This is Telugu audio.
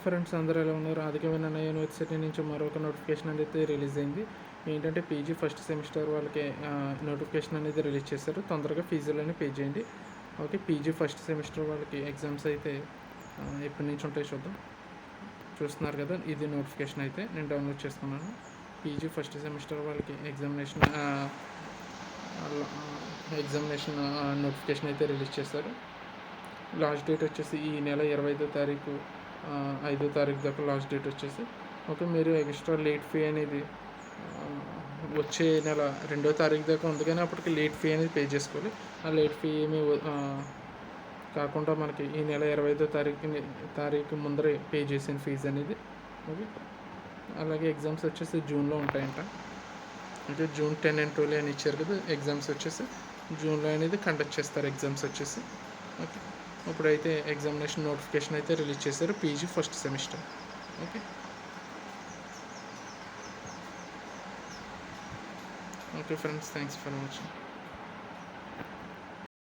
ఫ్రెండ్స్ అందరూ ఎలా ఉన్నారు? ఆదికవినన్న యూనివర్సిటీ నుంచి మరొక నోటిఫికేషన్ అనేది రిలీజ్ అయింది. ఏంటంటే పీజీ ఫస్ట్ సెమిస్టర్ వాళ్ళకి నోటిఫికేషన్ అనేది రిలీజ్ చేశారు. తొందరగా ఫీజులని పే చేయండి. ఓకే, పీజీ ఫస్ట్ సెమిస్టర్ వాళ్ళకి ఎగ్జామ్స్ అయితే ఎప్పటి నుంచి ఉంటాయి చూద్దాం. చూస్తున్నారు కదా, ఇది నోటిఫికేషన్ అయితే నేను డౌన్లోడ్ చేసుకున్నాను. పీజీ ఫస్ట్ సెమిస్టర్ వాళ్ళకి ఎగ్జామినేషన్ నోటిఫికేషన్ అయితే రిలీజ్ చేశారు. లాస్ట్ డేట్ వచ్చేసి ఈ నెల 25వ తారీఖు 5వ తారీఖు దాకా లాస్ట్ డేట్ వచ్చేసి. ఓకే, మీరు ఎక్స్ట్రా లేట్ ఫీ అనేది వచ్చే నెల 2వ తారీఖు దాకా ఉంది, కానీ అప్పటికి లేట్ ఫీ అనేది పే చేసుకోవాలి. ఆ లేట్ ఫీ ఏమి కాకుండా మనకి ఈ నెల 25వ తారీఖు ముందరే పే చేసిన ఫీజు అనేది. ఓకే, అలాగే ఎగ్జామ్స్ వచ్చేసి జూన్లో ఉంటాయంట. అంటే జూన్ 10 and 12 అని ఇచ్చారు కదా, ఎగ్జామ్స్ వచ్చేసి జూన్లో అనేది కండక్ట్ చేస్తారు ఎగ్జామ్స్ వచ్చేసి. ఓకే, ఇప్పుడైతే ఎగ్జామినేషన్ నోటిఫికేషన్ అయితే రిలీజ్ చేశారు PG first semester. Okay okay friends, thanks for watching.